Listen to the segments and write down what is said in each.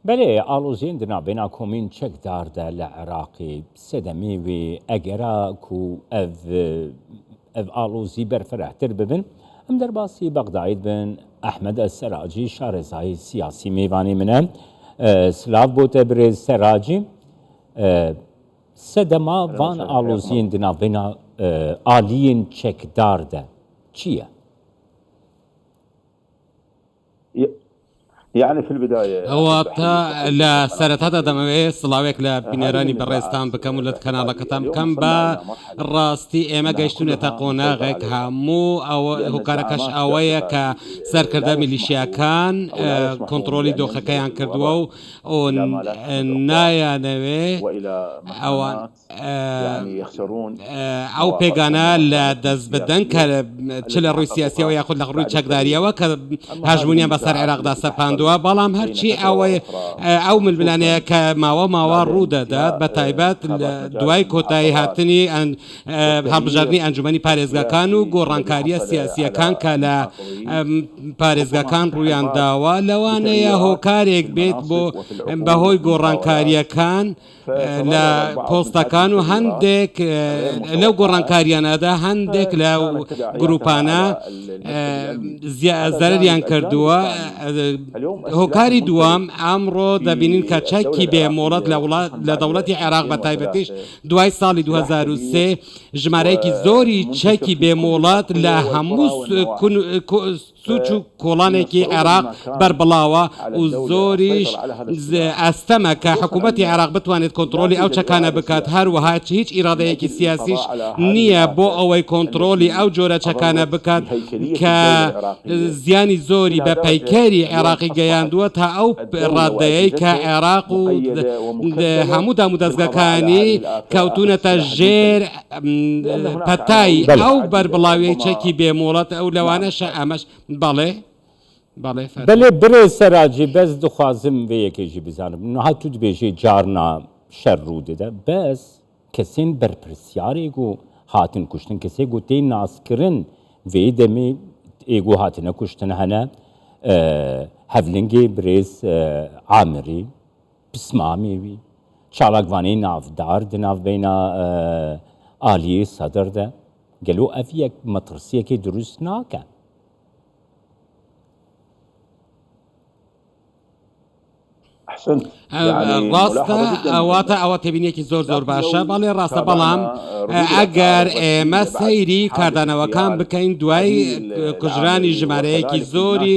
بله آلوزین دنا بنا کومین چک دارده لعراقی سدمی و اگرا کو اف آلوزی برفرهتر ببن ام در باسی بغداد بن احمد السراجی شارزای سیاسی میوانی منه سلاف بوته برز سراجی سدما وان آلوزین دنا بنا آلین چک دارده چیه؟ يعني في البداية هو تا لا سرتها دموي صلاويك لا بنيراني برستان بكملت كان لكتم كم با راستي اما گشتون تقونا غك همو او هكاركش اويا ك سركردا ميليشيا كان كنترولي دوخه كيان كردو او نايا نوي او يعني يخسرون او بيغانا لا دز بدن ك تشل الروسيا سياسيه وياخذ لغروي تشكداريا وك هاجمونيا بسر عراق دا سباندو بەڵام هەرچی ئەو ململانەیە کە ماوە ڕوودەدات بە تایبەت دوای کۆتایی هاتنی هەڵبژاردننی ئەنجومەنی پارێزگاکان و گۆڕانکاریە سیاسیەکان کە لە پارێزگاکان ڕوویان داوە لەوانەیە هۆکارێک بێت بۆ بەهۆی گۆڕانکاریەکان لە پۆستەکان و هەندێک لەو گۆڕانکاریانەدا هەندێک لە گروپانە زەرریان کردووە. هۆکاری دووەم ئەمڕۆ دەبینین کە چەکی بێمۆڵەت لە دەوڵەتی عێراق بە تایبەتیش دوای ساڵی 2003 ژمارەیەکی زۆری چەکی بێمۆڵەت لە هەموو سوچ و کۆڵانێکی عێراق بربڵاوە و زۆریش ئەستەمە کە حکوومەتی عێراق بتوانێت کۆنتترۆلی ئەو چەکانە بکات هەروەها هیچ ئیرادەیەکی سیاسیش نییە بۆ ئەوەی کۆنتترۆلی ئەو جۆرە چەکانە بکات کە زیانی زۆری بە پەیکەری عێراقی گەیاندووە تا ئەو ڕادەیەی کە عێراق و هەموو دام و دەستگاکانی کەوتونەتە ژێر پەتای ئەو بربڵاوی چەکی بێمۆڵەت ئەو لەوانەشە ئەمەش بەڵێ بله برێ سەراجی بەس دخوازم vê yekê bizanim niha tu dibêjî carna şer rû dide bes kesên berpirsyarê got hatin kuştin kesê got tê naskirin vê demê êgo hatine kuştin hene hevlingê birêz Amirî Pismamê wî çalakvanê navdar di navbêna aliyê Sedr de gelo ev yek metirsiyekê durust nake. ڕاستە ئەوە تێبینیەکی زۆر باشە بەڵێ ڕاستە بەڵام ئەگەر ئێمە سەیری کاردانەوەکان بکەین دوای کوژرانی ژمارەیەکی زۆری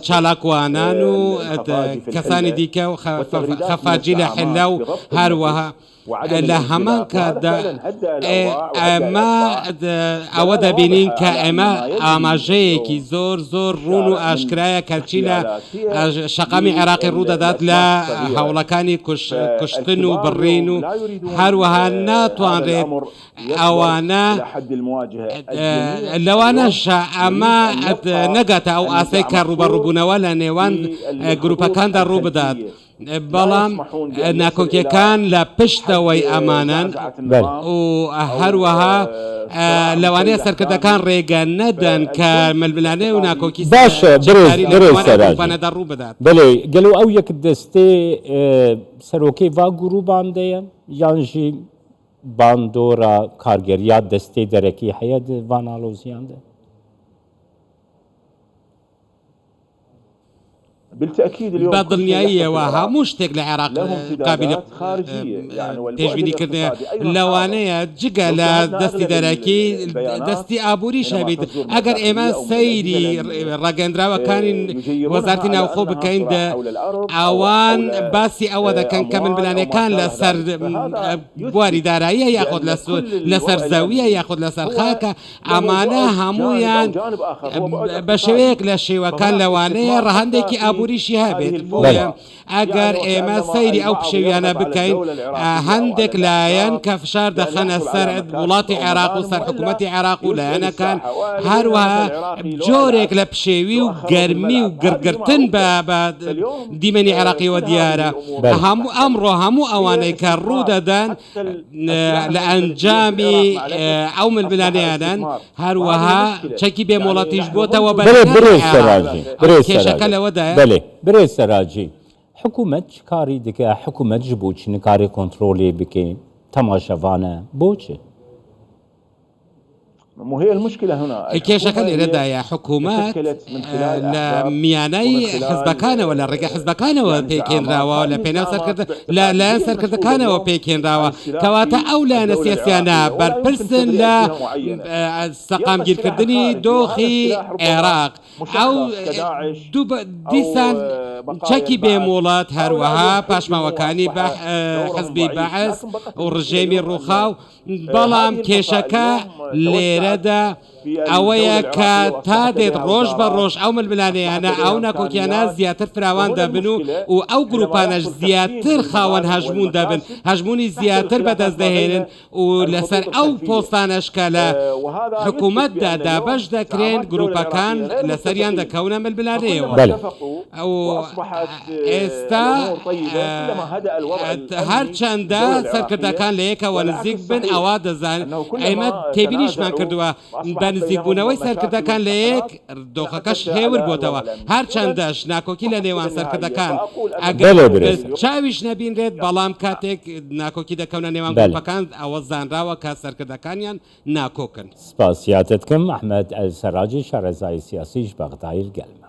چالاکوانان و کەسانی دیکە و خەفاجی لە حلە و هەروەها لە هەمان کاتدا ئەمە ئەوە دەبینین کە ئێمە ئاماژەیەکی زۆر ڕوون و ئاشکرایە کەچی لە شەقامی عێراقی ڕوودەدات لە هەوڵەکانی کوشتن و بڕین و هەروەها ناتوانرێت ئەوانە لەوانەشە ئەمە نەگاتە ئەو ئاسەی کە ڕوبەڕووبوونەوە لە نێوان گروپەکاندا ڕوو بدات. بەڵام ناکۆکیەکان لە پشتەوەی ئەمانن و هەروەها لەوانەیە سەرکردەکان ڕێگە نەدەن کە ململانەی و ناکۆکی باشە ڕوو بدات. بڵێ گەلو ئەو یەک دەستێ سەرۆکەی وا گروباندەیە یانژی باندۆرە کارگەریات دەستەی دەرەکی هەیە واناڵۆزیاندا. بەدڵنیاییەوە هەموو شتێک لە عێراق قابل پێشبینی کردنە لەوانەیە جگە لە دەستی دەرەکی دەستی ئابووری شەبێت ئەگەر ئێمە سەیری ڕاگەندراوەکانی وەزارەتی ناوخۆ بکەین ئەوان باسی ئەوە دەکەن کە ململانەکان لەسەر بواری داراییە یاخود لەسەر زەویە یاخود لەسەر خاکە ئەمانە هەمویان بە شێوەیەک لە شێوەکان لەوانەیە ڕەهەندێکی ئابووریشی هەبێت بۆیە ئەگەر ئێمە سەیری ئەو پشەویانە بکەین هەندێک لایەن کە فشار دەخەنە سەر وڵاتی عێراق و سەر حکوومەتی عێراق و لایەنەکان هەروەها جۆرێک لە پشێوی و گەرمی و گرگرتن بە دیمەنی عێراقیەوە دیارە ئەمڕۆ هەموو ئەوانەی کە ڕوو دەدەن لە ئەنجامی ئەو ململانەیانن هەروەها چەکی بێمۆڵەتیش بۆتەوە کێشەکە لەوەدایە. بەڵێ برێ سەراجی حکومت کاری دیگه حکومت جبوت نکاری کنترلی بکه تماشاوانه بوچه وهي المشكلة هنا كيشكل إرادة حكومات لمياني حزبكان ولا رجع حزبكان وبيكين راوا ولا بينو سركت لا سركت كان وبيكين راوا كواتا أولى نسياسيانا بربرسن لا سقام جيل كردني دوخي عراق أو ديسان تشكي بمولات هروها باشما وكاني حزبي بعث ورجيمي الرخاو بلام كيشكا ليردا ئەوەیە کە تا دێت ڕۆژ بە ڕۆژ ئەو ململانەیانە ئەو ناکۆکیانە زیاتر فراوان دەبن و ئەو گروپانەش زیاتر خاوەن هەژمون دەبن هەژمونی زیاتر بەدەست دەهێنن و لەسەر ئەو پۆستانەش کە لە حکوومەتدا دابەش دەکرێن گروپەکان لەسەریان دەکەونە ململانەیەوە ئێستا هەرچەندە سەرکردەکان لە یەکەوە نزیک بن ئەوا دەزانن ئێمە تێبینیشمان کردووە نزیکبوونەوەی سەرکردەکان لە یەک دۆخەکەش هێور بۆتەوە هەرچەندەش ناکۆکی لە نێوان سەرکردەکان ئەگەر چاویش نەبینرێت بەڵام کاتێک ناکۆکی دەکەونە نێوان گروپەکان ئەوە زانراوە کە سەرکردەکانیان ناکۆکن سپاسیاتت کەم ئەحمەد ئەلسەراجی شارەزای سیاسیش بەغدای گەلمە